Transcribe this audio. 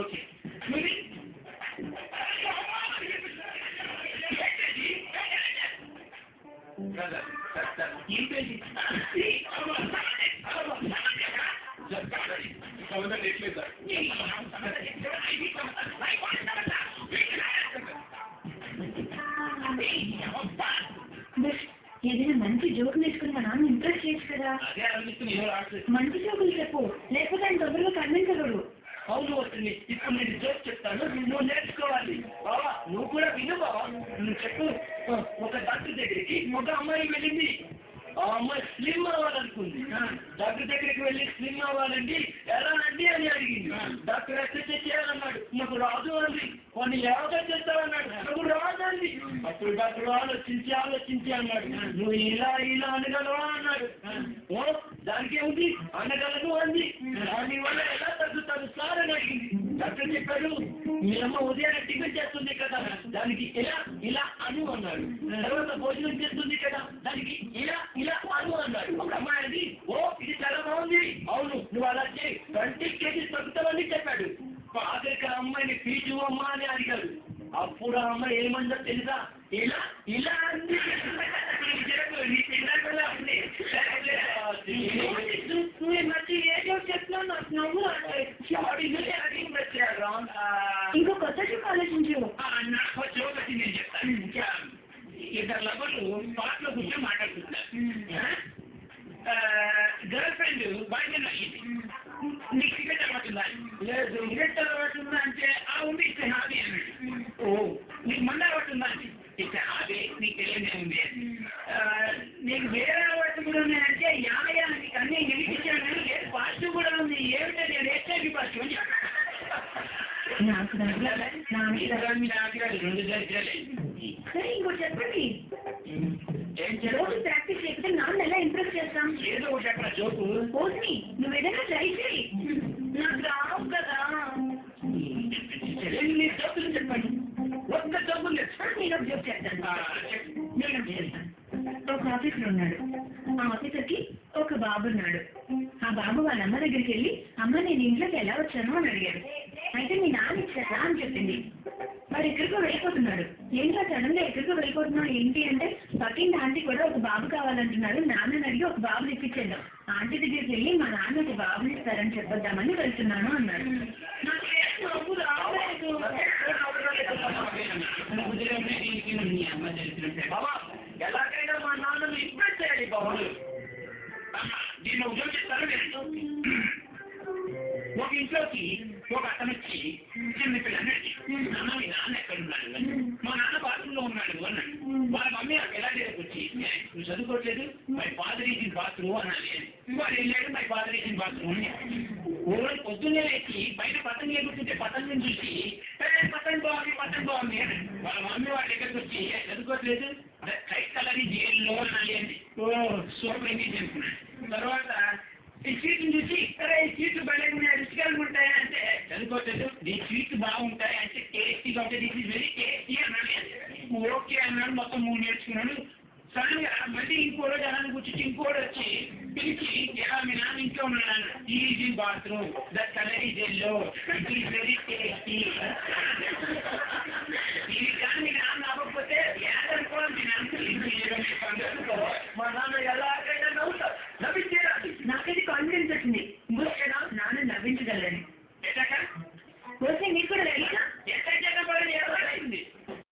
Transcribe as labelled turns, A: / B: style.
A: Okay మరి ఏంటండి సముద్రం ఎట్లేదు
B: ఏదైనా మంచి జోక్ నేర్చుకుని మా నాన్న ఇంప్రెస్ చేయొచ్చు కదా. మంచి జోకులు చెప్పు, లేకపోతే ఆయన తొందరగా కన్విన్స్.
A: అవును వస్తుంది. ఇప్పుడు నేను జోక్ చెప్తాను, నువ్వు నేర్చుకోవాలి. బావా నువ్వు కూడా విను బావా. నువ్వు చెప్పు. ఒక డాక్టర్ దగ్గరికి ఒక అమ్మాయి వెళ్ళింది. ఆ అమ్మాయి స్లిమ్ అవ్వాలనుకుంది. డాక్టర్ దగ్గరికి వెళ్ళి స్లిమ్ అవ్వాలండి ఎలా అండి అని అడిగింది. డాక్టర్ ఎక్సర్సైజ్ చేయాలన్నాడు. నాకు రాదు అంది. కొన్ని యోగా చేస్తావన్నాడు. నాకు రాదండి. అప్పుడు డాక్టర్ ఆలోచించి అన్నాడు, నువ్వు ఇలా ఇలా అనగలవా అన్నాడు. దానికి ఏమిటి అనగలను అంది. దానివల్ల ఎలా తగ్గుతాను సార్ అని అడిగింది. డాక్టర్ చెప్పాడు, మీ అమ్మ ఉదయాన్నే టిఫిన్ చేస్తుంది కదా, దానికి ఇలా ఇలా అను అన్నాడు. తర్వాత భోజనం చేస్తుంది కదా, దానికి ఇలా ఇలా అను అన్నాడు. ఒక అమ్మాయి అంది, ఓ ఇది చాలా బాగుంది. అవును నువ్వు అలా చేయి 20 kgs తగ్గుతావని చెప్పాడు. ఆఖరికి ఆ అమ్మాయిని పీచు అమ్మ అని అడిగాడు. అప్పుడు ఆ అమ్మాయి ఏమందో తెలుసా, ఇలా ఇలా అంది.
B: ఇంకో కొత్త జోక్ ఆలోచించు.
A: నాకు జోక్ వచ్చి నేను చెప్తాను. ఇద్దరు లవర్లు పాటలో కూర్చొని మాట్లాడుతున్నారు. గర్ల్ ఫ్రెండ్ బాయ్ ఫ్రెండ్ అయ్యింది. నీకు సిగరెట్ అలవాటుందా? లేదు. సిగరెట్ అలవాటుందా అంటే ఉంది ఇట్స్ హాబీ అన్నాడు. ఓ నీకు మంద అలవాటుందా అండి? ఇట్స్ హాబీ, నీకు తెలియదే ఉంది. నీకు వేరే అలవాటు కూడా ఉన్నాయంటే యాభై నీకు అన్నీ గెలిపించాను. లేదు పాజిటివ్ కూడా ఉంది. ఏమిటో నేను హెచ్ఐవి పాజిటివ్ అని చెప్పాను.
B: సరే ఇంకోటి చెప్పండి. ప్రాక్టీస్ చేయకపోతే నాన్న ఎలా ఇంప్రెస్ చేస్తాం?
A: ఏదో ఒకటి చెప్పరా జోకు.
B: పోనీ నువ్వు ఏదైనా ట్రై చేయి. నాకు రావు కదా.
A: ఎన్ని జోకులు చెప్పండి. ఒక్క జోకులు
B: నేను ఒక జోక్ చేస్తాను. ఒక ఆఫీసర్ ఉన్నాడు. ఆ ఆఫీసర్కి ఒక బాబు ఉన్నాడు. ఆ బాబు వాళ్ళ అమ్మ దగ్గరికి వెళ్ళి, అమ్మ నేను ఇంట్లోకి ఎలా వచ్చాను అని అడిగాడు. అయితే మీ నాన్న ఇచ్చారా అని చెప్పింది. వాడు ఎక్కడికో వెళ్ళిపోతున్నాడు. ఏంటో సడన్ గా ఎక్కడికో వెళ్ళిపోతున్నాడు ఏంటి అంటే, పక్కింటి ఆంటీ కూడా ఒక బాబు కావాలంటున్నాడు, నాన్నని అడిగి ఒక బాబుని ఇప్పించేద్దాం. ఆంటీ దగ్గరికి వెళ్ళి మా నాన్న ఒక బాబుని ఇస్తారని చెప్పొద్దామని వెళ్తున్నాను అన్నాడు.
A: ఎలాగైనా మా నాన్నను ఇంప్రెస్ చేయాలి బాబు. నేను ఉద్యోగం చేస్తాను. ఒక ఇంట్లోకి ఒక అతను వచ్చి చిన్న పిల్లన్నది, నాన్న మీ నాన్న ఎక్కడున్నాడు అని. మా నాన్న బాత్రూంలో ఉన్నాడు అన్నాడు. వాళ్ళ మమ్మీ ఎలా దగ్గరకు వచ్చి, నువ్వు చదువుకోవట్లేదు, my father is in bathroom అన్నది. వాడు వెళ్ళాడు, my father is in bathroom అని. ఓళ్ళు పొద్దున్నే లేచి బయట పతంగి ఎగురుతుంటే పతంగిని చూసి పతంగి బాగుంది అని. వాళ్ళ మమ్మీ వాళ్ళ దగ్గరకు వచ్చి చదువుకోవట్లేదు, కైట్ కలర్ ఈ జైల్లో అన్నది అని. సూపర్ ఇంగ్లీష్ అనుకున్నాడు. తర్వాత ఈ స్వీట్ని చూసి ఈ స్వీట్లు భలే రుచికరంగా ఉంటాయా అంటే చదువుకోవట్లేదు, ఈ స్వీట్లు బాగుంటాయి అంటే టేస్టీగా ఉంటాయి, దిస్ ఈజ్ వెరీ టేస్టీ అన్నాడు. ఓకే అన్నాడు. మొత్తం 3 నేర్చుకున్నాడు. సడన్ గా మళ్ళీ ఇంకో రోజు అలానే కూర్చొచ్చి ఇంకోటి వచ్చి పిలిచి, ఎలా మీ నాన్న ఇంట్లో ఉన్నాడు అన్నాడు. Is in bathroom, the colour is yellow, it is very tasty